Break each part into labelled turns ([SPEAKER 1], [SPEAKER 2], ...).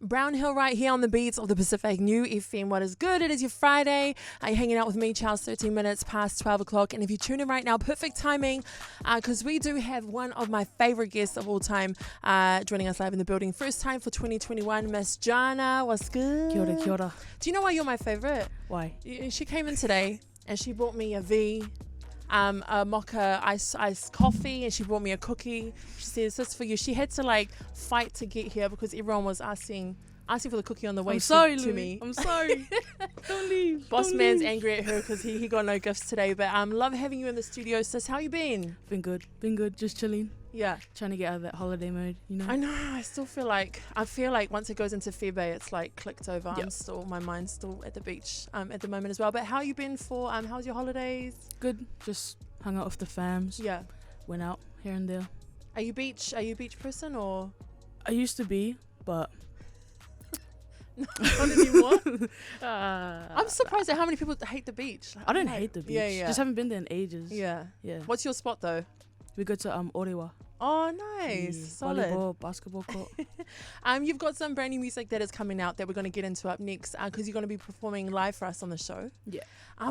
[SPEAKER 1] Brown Hill right here on the beats of the Pacific New FM. What is good? It is your Friday. You're hanging out with me, Chels, 13 minutes past 12 o'clock. And if you tune in right now, perfect timing, because we do have one of my favorite guests of all time joining us live in the building. First time for 2021, Miss Jarna. What's good?
[SPEAKER 2] Kia ora, kia ora.
[SPEAKER 1] Do you know why you're my favorite?
[SPEAKER 2] Why?
[SPEAKER 1] She came in today and she bought me a mocha iced coffee, and she brought me a cookie. She says, this is for you. She had to fight to get here because everyone was asking for the cookie on the way
[SPEAKER 2] I'm sorry,
[SPEAKER 1] to me.
[SPEAKER 2] I'm sorry. Don't leave.
[SPEAKER 1] Boss
[SPEAKER 2] Don't
[SPEAKER 1] man's
[SPEAKER 2] leave.
[SPEAKER 1] angry at her because he got no gifts today. But love having you in the studio, sis. How you been?
[SPEAKER 2] Been good. Just chilling.
[SPEAKER 1] Yeah.
[SPEAKER 2] Trying to get out of that holiday mode, you know?
[SPEAKER 1] I know. I feel like once it goes into February, it's clicked over.
[SPEAKER 2] Yep.
[SPEAKER 1] My mind's still at the beach at the moment as well. But how you been for how's your holidays?
[SPEAKER 2] Good. Just hung out with the fams.
[SPEAKER 1] Yeah.
[SPEAKER 2] Went out here and there.
[SPEAKER 1] Are you beach person or?
[SPEAKER 2] I used to be, but
[SPEAKER 1] Not anymore. I'm surprised at how many people hate the beach.
[SPEAKER 2] I don't hate the beach.
[SPEAKER 1] Yeah.
[SPEAKER 2] Just haven't been there in ages.
[SPEAKER 1] Yeah.
[SPEAKER 2] Yeah.
[SPEAKER 1] What's your spot though?
[SPEAKER 2] We go to Orewa.
[SPEAKER 1] Oh, nice.
[SPEAKER 2] Yeah.
[SPEAKER 1] Solid.
[SPEAKER 2] Volleyball, basketball court.
[SPEAKER 1] You've got some brand new music that is coming out that we're going to get into up next because you're going to be performing live for us on the show.
[SPEAKER 2] Yeah.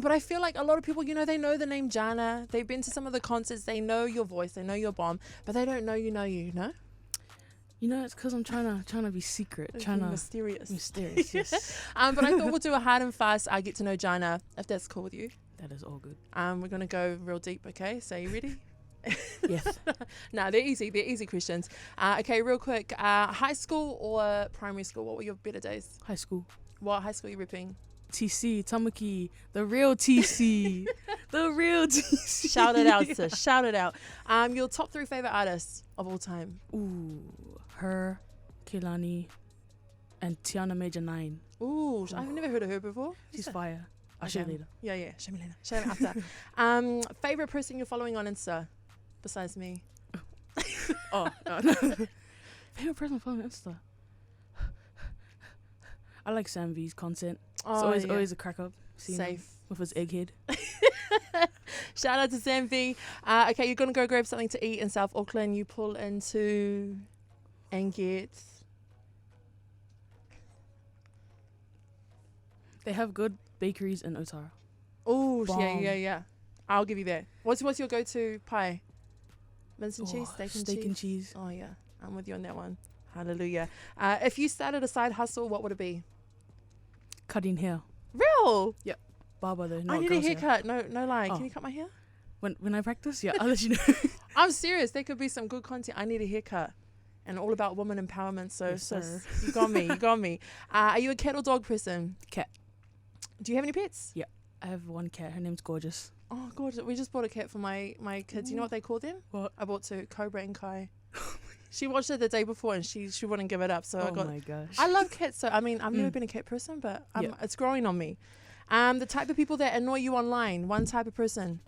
[SPEAKER 1] But I feel like a lot of people, they know the name Jarna. They've been to some of the concerts. They know your voice. They know your bomb. But they don't know you, no?
[SPEAKER 2] You know, it's because I'm trying to be secret.
[SPEAKER 1] Mysterious.
[SPEAKER 2] Yes.
[SPEAKER 1] But I thought we'll do a hard and fast get to know Jarna, if that's cool with you.
[SPEAKER 2] That is all good.
[SPEAKER 1] We're going to go real deep, okay? So you ready?
[SPEAKER 2] Yes.
[SPEAKER 1] No, they're easy. They're easy questions. Okay, real quick. High school or primary school? What were your better days?
[SPEAKER 2] High school.
[SPEAKER 1] What high school are you ripping?
[SPEAKER 2] TC, Tamaki, the real TC. The real TC.
[SPEAKER 1] Shout it out, sis. Shout it out. Your top 3 favorite artists of all time?
[SPEAKER 2] Ooh, her, Kehlani, and Tiana Major 9.
[SPEAKER 1] Ooh, I've never heard of her before.
[SPEAKER 2] She's fire. I'll show you later.
[SPEAKER 1] Yeah. Show me later. Show me after. Favorite person you're following on Insta besides me?
[SPEAKER 2] Oh, no. Favorite person following Insta? I like Sam V's content. It's always a crack up.
[SPEAKER 1] Safe.
[SPEAKER 2] With his egghead.
[SPEAKER 1] Shout out to Sam V. Okay, you're going to go grab something to eat in South Auckland. You pull into and get...
[SPEAKER 2] They have good bakeries in Otara.
[SPEAKER 1] Oh,
[SPEAKER 2] Bomb.
[SPEAKER 1] yeah. I'll give you that. What's your go-to pie? Mince and cheese?
[SPEAKER 2] Steak and cheese.
[SPEAKER 1] Oh, yeah. I'm with you on that one. Hallelujah. If you started a side hustle, what would it be?
[SPEAKER 2] Cutting hair.
[SPEAKER 1] Real?
[SPEAKER 2] Yep. Barber though.
[SPEAKER 1] I need a haircut. No lie.
[SPEAKER 2] Oh.
[SPEAKER 1] Can you cut my hair?
[SPEAKER 2] When I practice, yeah, I'll let you know.
[SPEAKER 1] I'm serious. There could be some good content. I need a haircut. And all about woman empowerment. So,
[SPEAKER 2] Yes, sir.
[SPEAKER 1] you got me. Are you a cat or dog person?
[SPEAKER 2] Cat.
[SPEAKER 1] Do you have any pets?
[SPEAKER 2] Yeah. I have one cat. Her name's Gorgeous.
[SPEAKER 1] Oh, gorgeous. We just bought a cat for my kids. You know what they call them?
[SPEAKER 2] What?
[SPEAKER 1] I bought 2, Cobra and Kai. She watched it the day before and she wouldn't give it up. So
[SPEAKER 2] my gosh.
[SPEAKER 1] I love cats. So, I've never been a cat person, but it's growing on me. The type of people that annoy you online, one type of person.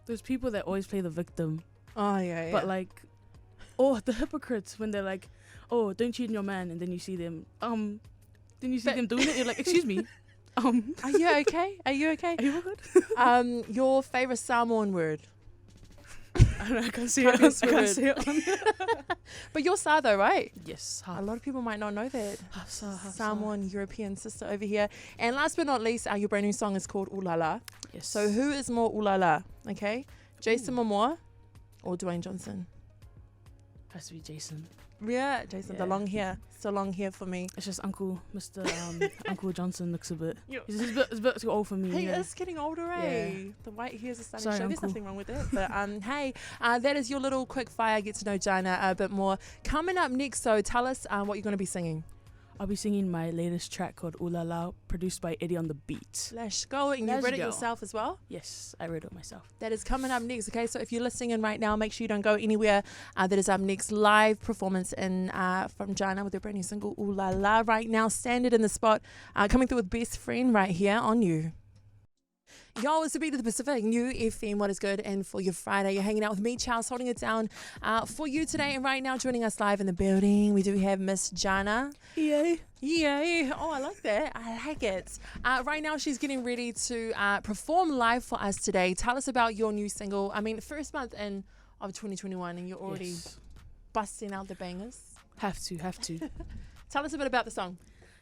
[SPEAKER 2] There's people that always play the victim.
[SPEAKER 1] Oh, yeah.
[SPEAKER 2] But the hypocrites when they're like, oh, don't cheat on your man. And then you see them, them doing it. You're like, excuse me.
[SPEAKER 1] Are you okay? Are you good? Your favorite Samoan word?
[SPEAKER 2] I don't know, I can't say it.
[SPEAKER 1] But you're Sa though, right?
[SPEAKER 2] Yes.
[SPEAKER 1] A lot of people might not know that.
[SPEAKER 2] Half Sa.
[SPEAKER 1] Samoan European sister over here. And last but not least, your brand new song is called Ooh La La.
[SPEAKER 2] Yes.
[SPEAKER 1] So who is more Ooh La La? Okay, Jason Momoa or Dwayne Johnson?
[SPEAKER 2] Has to be Jason.
[SPEAKER 1] Yeah, Jason. The long hair. So long hair for me.
[SPEAKER 2] It's just Mr. Uncle Johnson looks a bit.
[SPEAKER 1] Yeah.
[SPEAKER 2] He's a bit too old for me.
[SPEAKER 1] He
[SPEAKER 2] yeah.
[SPEAKER 1] is getting older, eh?
[SPEAKER 2] Yeah.
[SPEAKER 1] The white hairs are starting
[SPEAKER 2] Sorry,
[SPEAKER 1] to show. There's
[SPEAKER 2] Uncle.
[SPEAKER 1] nothing wrong with it. But hey, that is your little quick fire. Get to know Jarna a bit more. Coming up next, so tell us what you're going to be singing.
[SPEAKER 2] I'll be singing my latest track called Ooh La La, produced by Eddie on the Beat.
[SPEAKER 1] Let's go. And you
[SPEAKER 2] Let's
[SPEAKER 1] read it
[SPEAKER 2] go.
[SPEAKER 1] yourself as well?
[SPEAKER 2] Yes, I wrote it myself.
[SPEAKER 1] That is coming up next, okay? So if you're listening in right now, make sure you don't go anywhere. That is up next. Live performance from Jarna with her brand new single, Ooh La La. Right now, standard in the spot. Coming through with Best Friend right here on You. Yo, it's the beat of the Pacific, New FM, what is good? And for your Friday, you're hanging out with me, Chels, holding it down for you today. And right now, joining us live in the building, we do have Miss Jarna.
[SPEAKER 2] Yay.
[SPEAKER 1] Yay. Oh, I like that. I like it. Right now, she's getting ready to perform live for us today. Tell us about your new single. I mean, first month in of 2021, and you're already busting out the bangers.
[SPEAKER 2] Have to.
[SPEAKER 1] Tell us a bit about the song.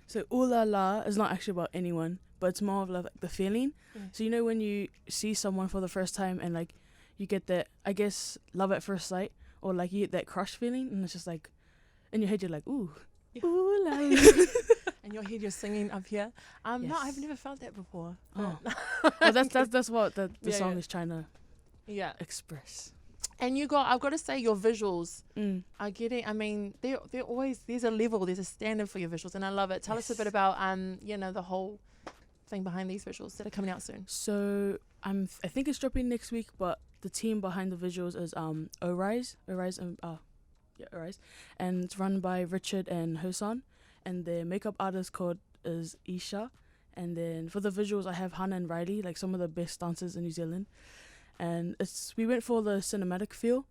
[SPEAKER 2] So Ooh La La is not actually about anyone, but it's more of like the feeling.
[SPEAKER 1] Yeah.
[SPEAKER 2] So you know when you see someone for the first time and like you get that, I guess, love at first sight, or like you get that crush feeling, and it's just like in your head you're like, ooh,
[SPEAKER 1] Yeah.
[SPEAKER 2] ooh la la.
[SPEAKER 1] In your head, you're singing up here. No,
[SPEAKER 2] Yes.
[SPEAKER 1] I've never felt that before.
[SPEAKER 2] Oh. Well, that's what the
[SPEAKER 1] Yeah,
[SPEAKER 2] song
[SPEAKER 1] yeah.
[SPEAKER 2] is trying to
[SPEAKER 1] Yeah.
[SPEAKER 2] express.
[SPEAKER 1] And I've got to say, your visuals are getting, I mean, they're always, there's a level, there's a standard for your visuals, and I love it. Tell us a bit about, the whole thing behind these visuals that are coming out soon.
[SPEAKER 2] So I think it's dropping next week, but the team behind the visuals is Orise, and it's run by Richard and Hosan, and the makeup artist is Isha, and then for the visuals I have Hannah and Riley, like some of the best dancers in New Zealand, and we went for the cinematic feel,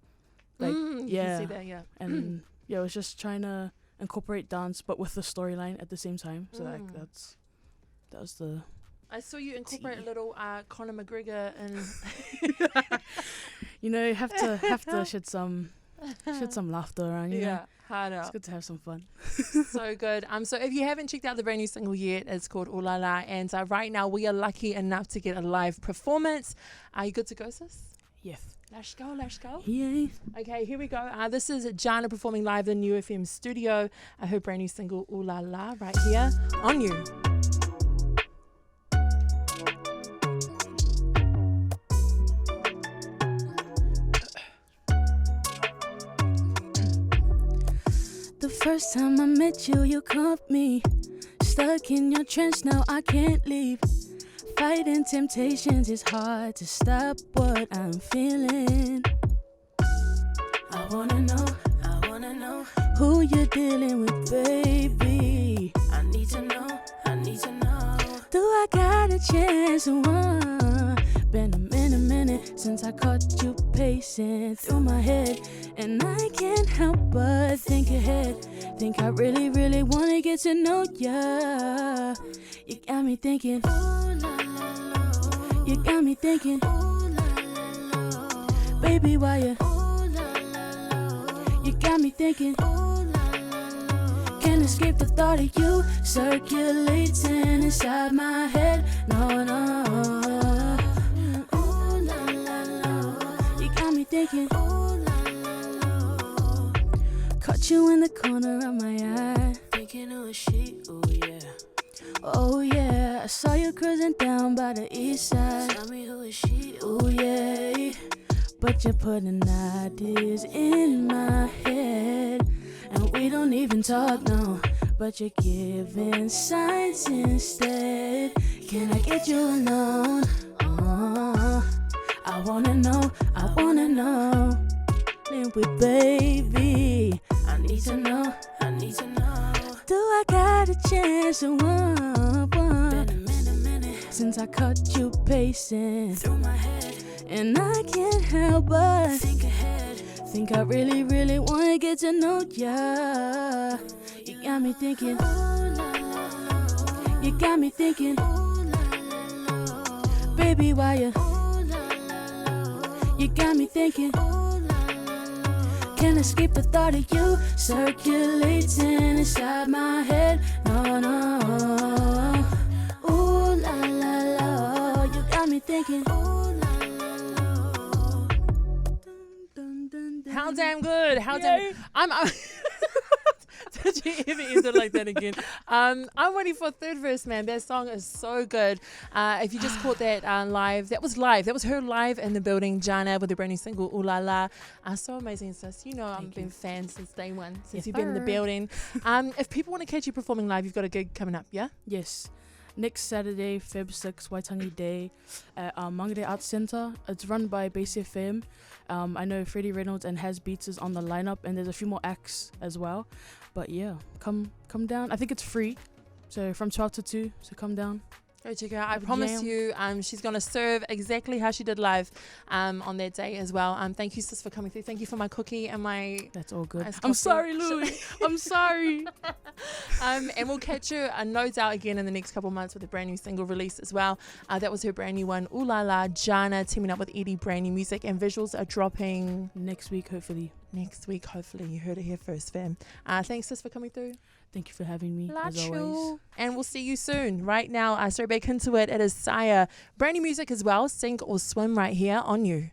[SPEAKER 2] like
[SPEAKER 1] You can see that, yeah.
[SPEAKER 2] and yeah, it was just trying to incorporate dance but with the storyline at the same time. So like that was the.
[SPEAKER 1] I saw you incorporate a little Conor McGregor and
[SPEAKER 2] You know, you have to shed some laughter around. You know?
[SPEAKER 1] hard
[SPEAKER 2] It's
[SPEAKER 1] out.
[SPEAKER 2] good to have some fun.
[SPEAKER 1] So good. So if you haven't checked out the brand new single yet, it's called Ooh La La, and right now we are lucky enough to get a live performance. Are you good to go, sis?
[SPEAKER 2] Yes.
[SPEAKER 1] Let's go.
[SPEAKER 2] Yeah.
[SPEAKER 1] Okay, here we go. This is Jarna performing live in New FM studio. Her brand new single Ooh La La right here on you.
[SPEAKER 2] The first time I met you, you caught me stuck in your trance. Now I can't leave. Fighting temptations, it's hard to stop what I'm feeling. I wanna know who you're dealing with, baby. I need to know. Do I got a chance? Been a minute since I caught you pacing through my head, and I can't help but think ahead. Think I really, really wanna get to know ya. You got me thinking, ooh la la la. You got me thinking, ooh la la la. Baby, why you, ooh la la la. You got me thinking, ooh la la la. Can't escape the thought of you circulating inside my head. No. Thinking, ooh la la la. Caught you in the corner of my eye. Thinking who is she? Oh yeah. I saw you cruising down by the east side. Tell me who is she? Oh yeah. But you're putting ideas in my head, and we don't even talk, no. But you're giving signs instead. Can I get you alone? I wanna know. Live with baby. I need to know. Do I got a chance to one? Been a minute since I caught you pacing through my head, and I can't help but think ahead. Think I really, really wanna get to know ya. You got me thinking, ooh la la la. You got me thinking, ooh la la la. Baby, why you? You got me thinking, ooh la la la. Can't escape the thought of you circulating inside my head. No. Ooh la la la. You got me thinking, ooh la la la. Dun, dun, dun.
[SPEAKER 1] How damn good. I'm Did you ever end it like that again? I'm waiting for a third verse, man. That song is so good. If you just caught that live, that was her live in the building, Jarna, with the brand new single, Ooh La La. So amazing, sis. You know, I've been fans since day one, since you've been in the building. If people want to catch you performing live, you've got a gig coming up, yeah?
[SPEAKER 2] Yes. Next Saturday, Feb 6, Waitangi Day, at Mangere Arts Centre. It's run by Base FM. I know Freddie Reynolds and Has Beats is on the lineup, and there's a few more acts as well. But yeah, come down. I think it's free, so from 12 to 2, so come down.
[SPEAKER 1] Go check her out. I promise you, she's going to serve exactly how she did live on that day as well. Thank you, sis, for coming through. Thank you for my cookie and my...
[SPEAKER 2] That's all good.
[SPEAKER 1] I'm
[SPEAKER 2] sorry, Louie. I'm sorry.
[SPEAKER 1] And we'll catch her, no doubt, again in the next couple of months with a brand new single release as well. That was her brand new one, Ooh La La, Jarna, teaming up with Eddie, brand new music, and visuals are dropping...
[SPEAKER 2] next week, hopefully.
[SPEAKER 1] next week. Hopefully you heard it here first, fam. Thanks, sis, for coming through.
[SPEAKER 2] Thank you for having me, as
[SPEAKER 1] Love
[SPEAKER 2] always.
[SPEAKER 1] you. And we'll see you soon. Right now, straight back into it. It is Saya. Brand new music as well. Sink or Swim right here on You.